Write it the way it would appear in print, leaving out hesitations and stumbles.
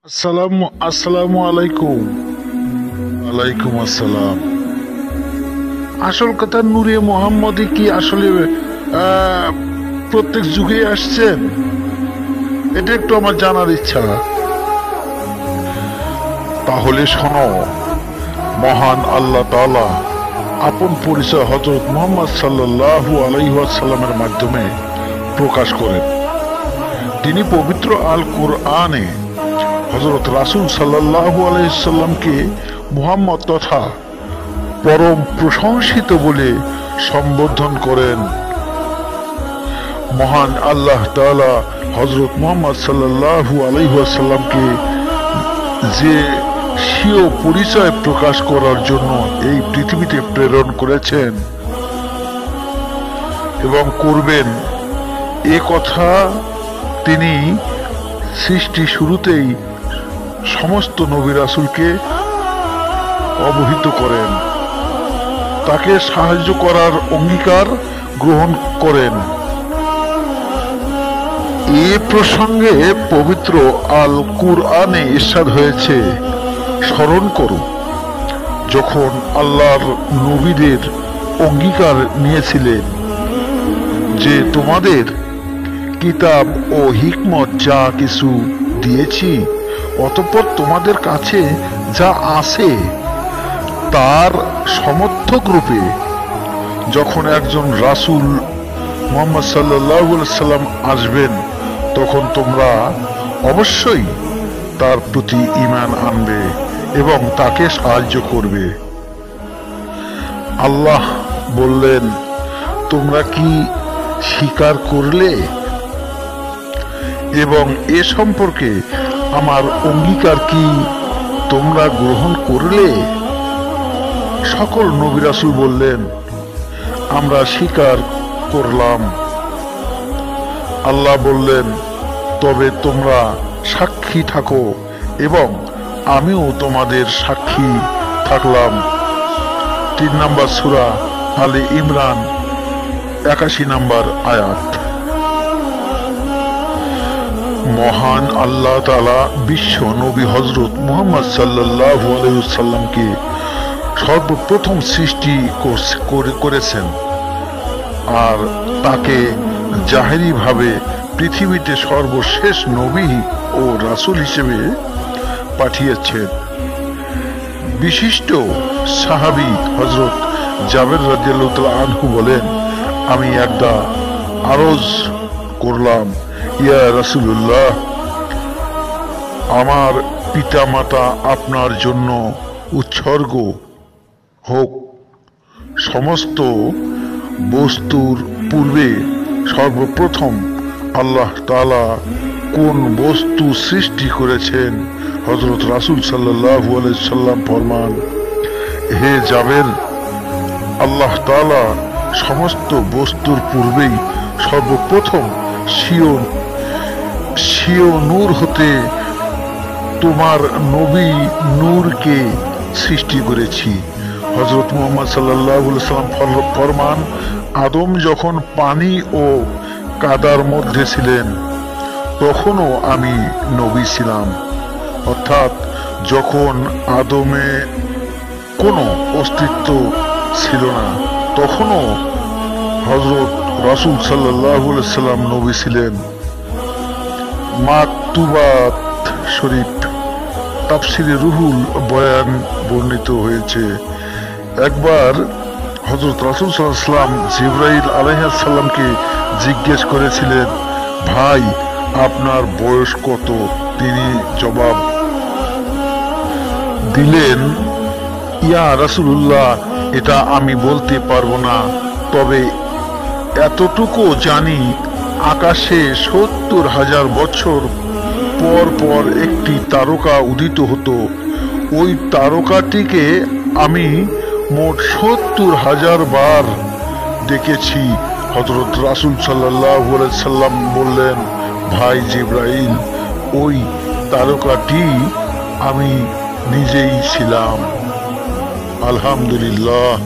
আসসালামু আলাইকুম। ওয়ালাইকুম আসসালাম। আসল কথা, নূরে মোহাম্মদই কি আসলে প্রত্যেক যুগে আসছেন? এটা একটু আমার জানার ইচ্ছা। তাহলে শোনো, মহান আল্লাহ তাআলা আপন পরিচয় হযরত মুহাম্মদ সাল্লাল্লাহু আলাইহি ওয়াসাল্লামের মাধ্যমে প্রকাশ করেন। তিনি পবিত্র আল কুরআনে হযরত রাসূল সাল্লাল্লাহু আলাইহি সাল্লামকে মুহাম্মদ তথা পরম প্রশংসিত বলে সম্বোধন করেন। মহান আল্লাহ তাআলা হযরত মুহাম্মদ সাল্লাল্লাহু আলাইহি ওয়াসাল্লামকে যে স্বীয় পরিচয় প্রকাশ করার জন্য এই পৃথিবীতে প্রেরণ করেছেন এবং করবেন, এ কথা তিনি সৃষ্টি শুরুতেই সমস্ত নবী রাসূলকে অবহিত করেন, তাকে সাহায্য করার অঙ্গীকার গ্রহণ করেন। এ প্রসঙ্গে পবিত্র আল কুরআনে ইরশাদ হয়েছে, স্মরণ করো যখন আল্লাহর নবীদের অঙ্গীকার নিয়েছিলেন যে তোমাদের কিতাব ও হিকমত যা কিছু দিয়েছি, অতঃপর তোমাদের কাছে যা আছে তার সমর্থক রূপে যখন একজন রাসূল মুহাম্মদ সাল্লাল্লাহু আলাইহি সাল্লাম আসবেন, তখন তোমরা অবশ্যই তার প্রতি ঈমান আনবে এবং তাকে সাহায্য করবে। আল্লাহ বললেন, তোমরা কি স্বীকার করলে এবং এ সম্পর্কে আমার অঙ্গীকার কি তোমরা গ্রহণ করলে? সকল নবী রাসূল বললেন, আমরা স্বীকার করলাম। আল্লাহ বললেন, তবে তোমরা সাক্ষী থাকো এবং আমিও তোমাদের সাক্ষী থাকলাম। 3 নম্বর সূরা আলে ইমরান 81 নম্বর আয়াত। মহান আল্লাহ তাআলা বিশ্ব নবী হযরত মুহাম্মদ সাল্লাল্লাহু আলাইহি ওয়াসাল্লামকে সর্বপ্রথম সৃষ্টি করেছেন আর তাকে জাহেরি ভাবে পৃথিবীতে সর্বশেষ নবী ও রাসূল হিসেবে পাঠিয়েছেন। বিশিষ্ট সাহাবী হযরত জাবের রাদিয়াল্লাহু তাআলা আনহু বলেন, আমি একদা আরজ করলাম, ইয়া রাসূলুল্লাহ, আমার পিতামাতা আপনার জন্য উৎসর্গ হোক। সমস্ত বস্তুর পূর্বে সর্বপ্রথম আল্লাহ তাআলা কোন বস্তু সৃষ্টি করেছেন? হযরত রাসূল সাল্লাল্লাহু আলাইহি সাল্লাম ফরমান, হে জাবের, আল্লাহ তাআলা সমস্ত বস্তুর পূর্বেই সর্বপ্রথম স্বীয় নূর হতে তোমার নবী নূরকে সৃষ্টি করেছি। হযরত মুহাম্মদ সাল্লাল্লাহু আলাইহি সাল্লাম ফরমান, আদম যখন পানি ও কাদার মধ্যে ছিলেন তখনও আমি নবী ছিলাম। অর্থাৎ যখন আদমে কোনো অস্তিত্ব ছিল না, তখনও হযরত রাসূল সাল্লাল্লাহু আলাইহি সাল্লাম নবী ছিলেন। মাকতুবাত শরীফ তাফসিরে রুহুল বয়ান বর্ণিত হয়েছে, একবার হযরত রাসূল সাল্লাল্লাহু আলাইহি ওয়াসাল্লাম জিবরাইল আলাইহিস সালামকে জিজ্ঞেস করেছিলেন, ভাই আপনার বয়স কত? তিনি জবাব দিলেন, ইয়া রাসূলুল্লাহ, এটা আমি বলতে পারবো না, তবে এতটুকু জানি আকাশে ৭০,০০০ বছর পর পর একটি তারকা উদিত হতো। ওই তারকাটিকে আমি মোট ৭০,০০০ বার দেখেছি। হযরত রাসূল সাল্লাল্লাহু আলাইহি সাল্লাম বললেন, ভাই জিবরাইল, ওই তারকাটি আমি নিজেই ছিলাম। আলহামদুলিল্লাহ।